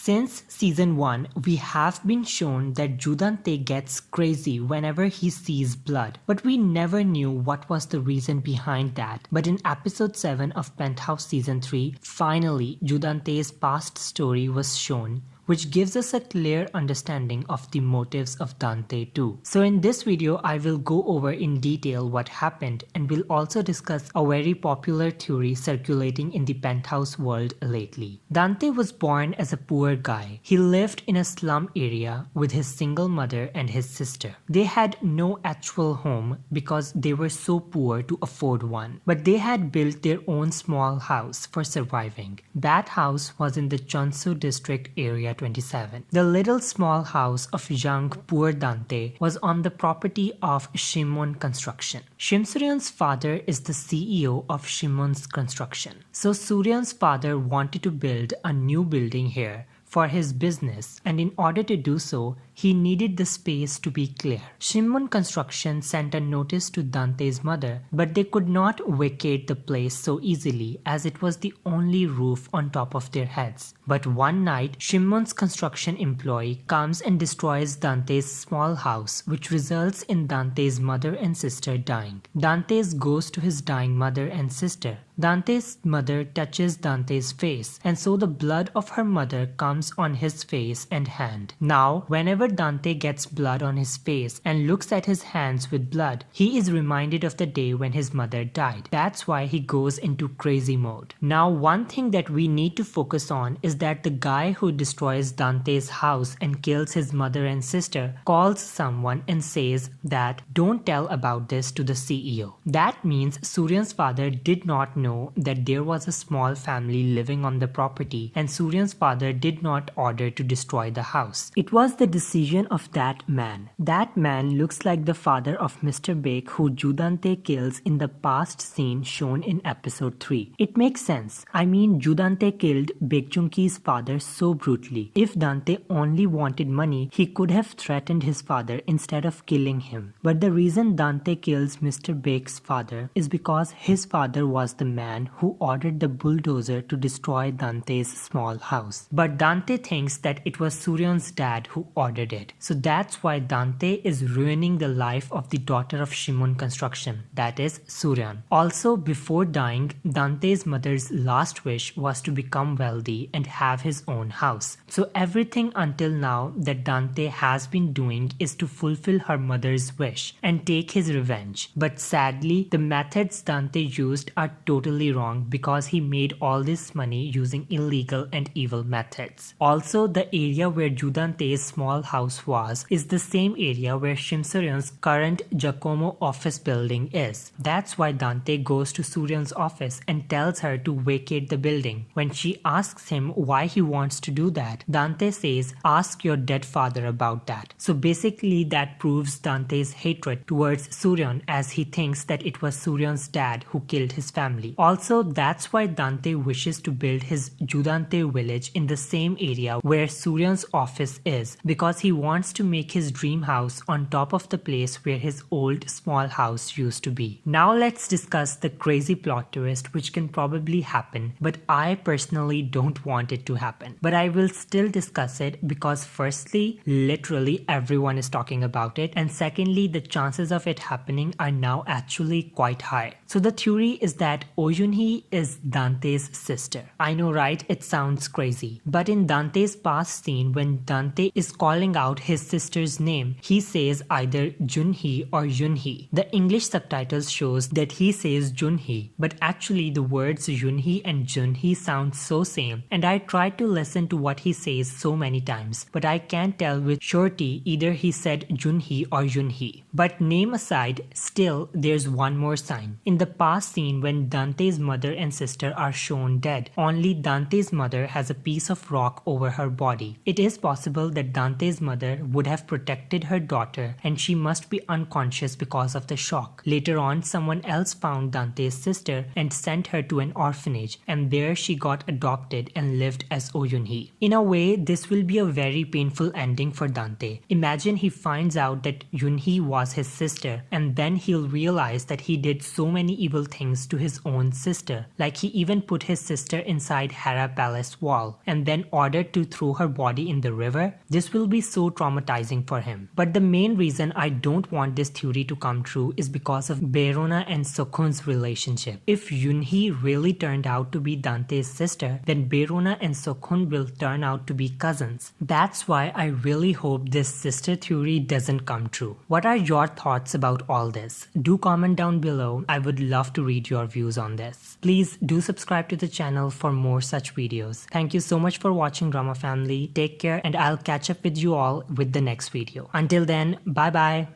Since season 1, we have been shown that Joo Dan Tae gets crazy whenever he sees blood, but we never knew what was the reason behind that. But in episode 7 of Penthouse season 3, finally Joo Dan Tae's past story was shown, which gives us a clear understanding of the motives of Dante too. So in this video, I will go over in detail what happened and will also discuss a very popular theory circulating in the Penthouse world lately. Dante was born as a poor guy. He lived in a slum area with his single mother and his sister. They had no actual home because they were so poor to afford one, but they had built their own small house for surviving. That house was in the Cheon Seo district area 27. The little small house of young poor Dante was on the property of Shimon Construction. Shim Su Ryeon's father is the CEO of Shimon's Construction. So Suryeon's father wanted to build a new building here for his business, and in order to do so, he needed the space to be clear. Shimon Construction sent a notice to Dante's mother, but they could not vacate the place so easily as it was the only roof on top of their heads. But one night, Shimon's Construction employee comes and destroys Dante's small house, which results in Dante's mother and sister dying. Dante goes to his dying mother and sister. Dante's mother touches Dante's face, and so the blood of her mother comes on his face and hand. Now, whenever Dante gets blood on his face and looks at his hands with blood, he is reminded of the day when his mother died. That's why he goes into crazy mode. Now, one thing that we need to focus on is that the guy who destroys Dante's house and kills his mother and sister calls someone and says that don't tell about this to the CEO. That means Suryeon's father did not know that there was a small family living on the property, and Suryeon's father did not order to destroy the house. It was the decision of that man. That man looks like the father of Mr. Baek who Joo Dan Tae kills in the past scene shown in episode 3. It makes sense. I mean, Joo Dan Tae killed Baek Jung-ki's father so brutally. If Dante only wanted money, he could have threatened his father instead of killing him. But the reason Dante kills Mr. Baek's father is because his father was the man who ordered the bulldozer to destroy Dante's small house. But Dante thinks that it was Suryeon's dad who ordered it. So that's why Dante is ruining the life of the daughter of Shimon Construction, that is Suryeon. Also, before dying, Dante's mother's last wish was to become wealthy and have his own house. So everything until now that Dante has been doing is to fulfill her mother's wish and take his revenge. But sadly, the methods Dante used are totally wrong because he made all this money using illegal and evil methods. Also, the area where Joo Dan Tae's small house was is the same area where Shim Su Ryeon's current Giacomo office building is. That's why Dante goes to Suryeon's office and tells her to vacate the building. When she asks him why he wants to do that, Dante says, "Ask your dead father about that." So basically that proves Dante's hatred towards Suryeon, as he thinks that it was Suryeon's dad who killed his family. Also, that's why Dante wishes to build his Joo Dan Tae village in the same area where Suryeon's office is, because he wants to make his dream house on top of the place where his old small house used to be. Now let's discuss the crazy plot twist which can probably happen, but I personally don't want it to happen. But I will still discuss it because firstly, literally everyone is talking about it, and secondly, the chances of it happening are now actually quite high. So the theory is that Yun Hee is Dante's sister. I know, right? It sounds crazy. But in Dante's past scene, when Dante is calling out his sister's name, he says either Yun Hee or Yun Hee. The English subtitles shows that he says Yun Hee, but actually the words Yun Hee and Yun Hee sound so same, and I tried to listen to what he says so many times, but I can't tell with surety either he said Yun Hee or Yun Hee. But name aside, still there's one more sign. In the past scene when Dante's mother and sister are shown dead, only Dante's mother has a piece of rock over her body. It is possible that Dante's mother would have protected her daughter and she must be unconscious because of the shock. Later on, someone else found Dante's sister and sent her to an orphanage, and there she got adopted and lived as Yun Hee. In a way, this will be a very painful ending for Dante. Imagine he finds out that Yun Hee was was his sister, and then he'll realize that he did so many evil things to his own sister. Like he even put his sister inside Hera Palace wall and then ordered to throw her body in the river. This will be so traumatizing for him. But the main reason I don't want this theory to come true is because of Bae Ro Na and Seokhoon's relationship. If Yun Hee really turned out to be Dante's sister, then Bae Ro Na and Seokhoon will turn out to be cousins. That's why I really hope this sister theory doesn't come true. What are your thoughts about all this? Do comment down below. I would love to read your views on this. Please do subscribe to the channel for more such videos. Thank you so much for watching, Drama Family. Take care, and I'll catch up with you all with the next video. Until then, bye bye.